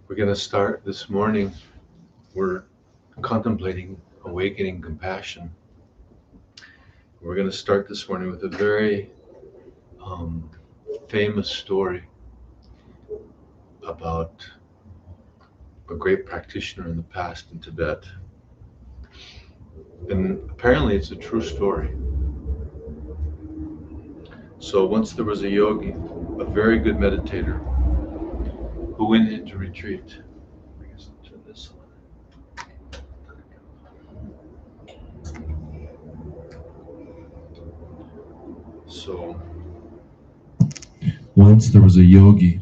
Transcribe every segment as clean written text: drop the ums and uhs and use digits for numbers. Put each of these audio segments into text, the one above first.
We're going to start this morning. We're contemplating awakening compassion. We're going to start this morning with a very famous story about a great practitioner in the past in Tibet. And apparently it's a true story. So once there was a yogi, a very good meditator, who went into retreat. I guess I'll turn this on. So once there was a yogi,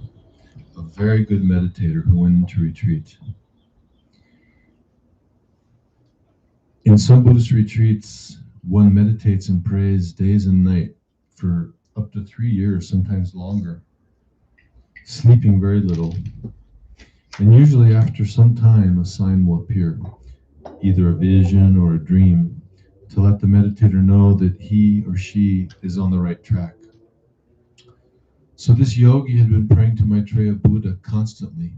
a very good meditator, who went into retreat. In some Buddhist retreats, one meditates and prays days and night for up to 3 years, sometimes longer, sleeping very little. And usually after some time, a sign will appear, either a vision or a dream, to let the meditator know that he or she is on the right track. So this yogi had been praying to Maitreya Buddha constantly,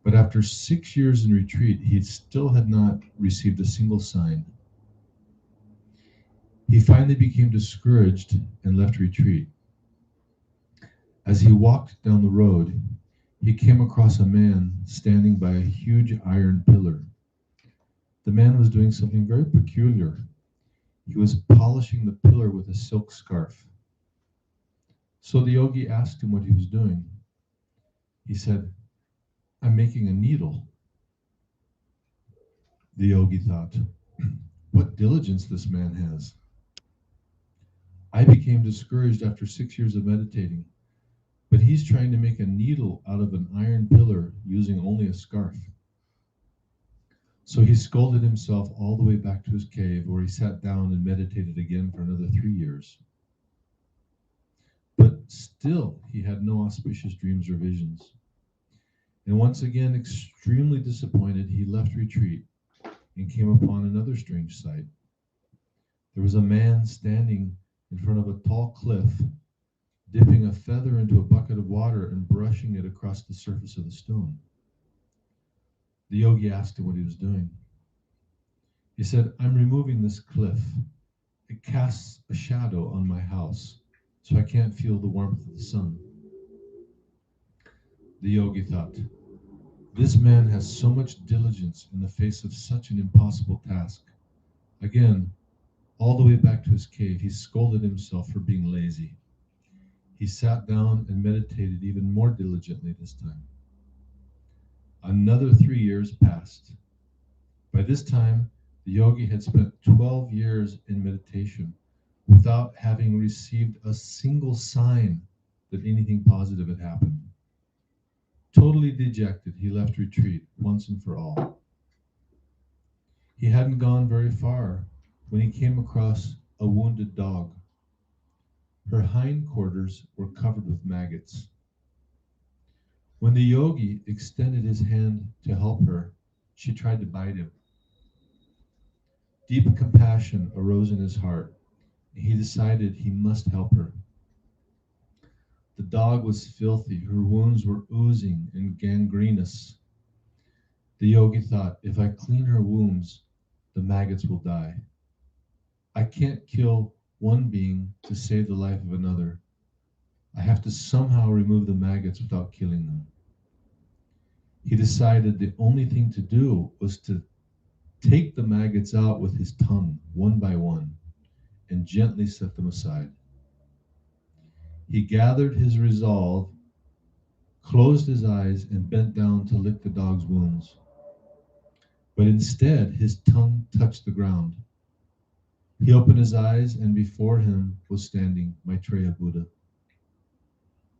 but after 6 years in retreat, he still had not received a single sign. He finally became discouraged and left retreat. As he walked down the road, he came across a man standing by a huge iron pillar. The man was doing something very peculiar. He was polishing the pillar with a silk scarf. So the yogi asked him what he was doing. He said, "I'm making a needle." The yogi thought, what diligence this man has. I became discouraged after 6 years of meditating, but he's trying to make a needle out of an iron pillar using only a scarf. So he scolded himself all the way back to his cave, where he sat down and meditated again for another 3 years. But still, he had no auspicious dreams or visions. And once again, extremely disappointed, he left retreat and came upon another strange sight. There was a man standing in front of a tall cliff, dipping a feather into a bucket of water and brushing it across the surface of the stone. The yogi asked him what he was doing. He said, "I'm removing this cliff. It casts a shadow on my house, so I can't feel the warmth of the sun." The yogi thought, this man has so much diligence in the face of such an impossible task. Again, all the way back to his cave, he scolded himself for being lazy. He sat down and meditated even more diligently this time. Another 3 years passed. By this time, the yogi had spent 12 years in meditation without having received a single sign that anything positive had happened. Totally dejected, he left retreat once and for all. He hadn't gone very far when he came across a wounded dog. Her hindquarters were covered with maggots. When the yogi extended his hand to help her, she tried to bite him. Deep compassion arose in his heart. He decided he must help her. The dog was filthy. Her wounds were oozing and gangrenous. The yogi thought, if I clean her wounds, the maggots will die. I can't kill one being to save the life of another. I have to somehow remove the maggots without killing them. He decided the only thing to do was to take the maggots out with his tongue, one by one, and gently set them aside. He gathered his resolve, closed his eyes, and bent down to lick the dog's wounds. But instead, his tongue touched the ground. He opened his eyes, and before him was standing Maitreya Buddha.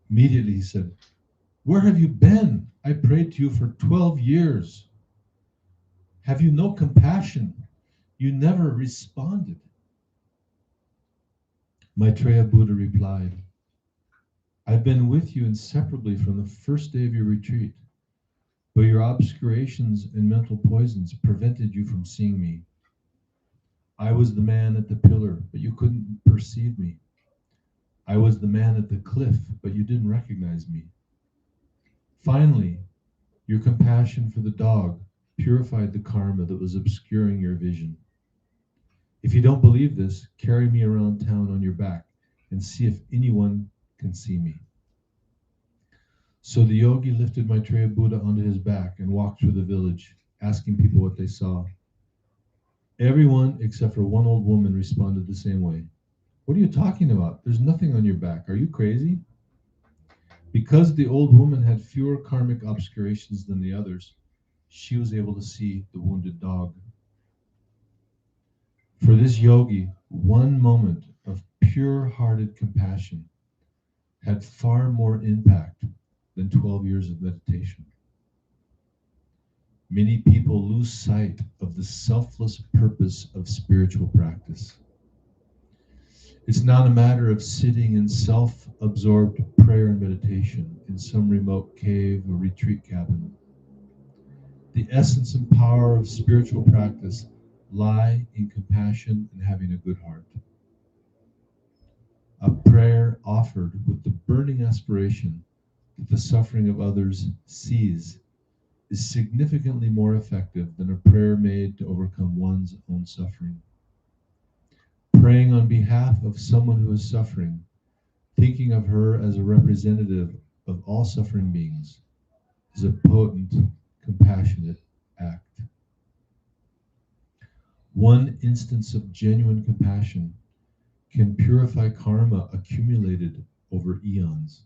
Immediately he said, "Where have you been? I prayed to you for 12 years. Have you no compassion? You never responded." Maitreya Buddha replied, "I've been with you inseparably from the first day of your retreat, but your obscurations and mental poisons prevented you from seeing me. I was the man at the pillar, but you couldn't perceive me. I was the man at the cliff, but you didn't recognize me. Finally, Your compassion for the dog purified the karma that was obscuring your vision. If you don't believe this, carry me around town on your back and see if anyone can see me. So the yogi lifted Maitreya Buddha onto his back and walked through the village, asking people what they saw. Everyone except for one old woman responded the same way. What are you talking about? There's nothing on your back. Are you crazy? Because the old woman had fewer karmic obscurations than the others, she was able to see the wounded dog. For this yogi, one moment of pure-hearted compassion had far more impact than 12 years of meditation. Many people lose sight of the selfless purpose of spiritual practice. It's not a matter of sitting in self-absorbed prayer and meditation in some remote cave or retreat cabin. The essence and power of spiritual practice lie in compassion and having a good heart. A prayer offered with the burning aspiration that the suffering of others cease is significantly more effective than a prayer made to overcome one's own suffering. Praying on behalf of someone who is suffering, thinking of her as a representative of all suffering beings, is a potent, compassionate act. One instance of genuine compassion can purify karma accumulated over eons.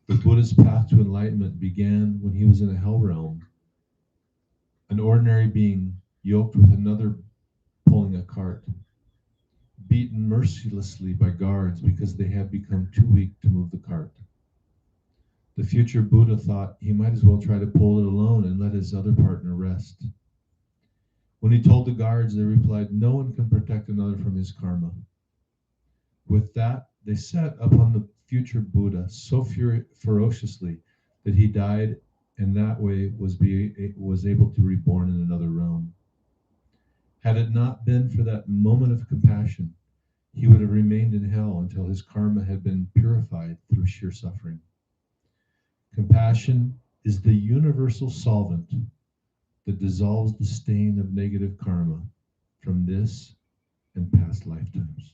The Buddha's path to enlightenment began when he was in a hell realm, an ordinary being yoked with another pulling a cart, beaten mercilessly by guards because they had become too weak to move the cart. The future Buddha thought he might as well try to pull it alone and let his other partner rest. When he told the guards, they replied, "No one can protect another from his karma." With that, they set upon the future Buddha so ferociously that he died, and that way was able to reborn in another realm. Had it not been for that moment of compassion, he would have remained in hell until his karma had been purified through sheer suffering. Compassion is the universal solvent that dissolves the stain of negative karma from this and past lifetimes.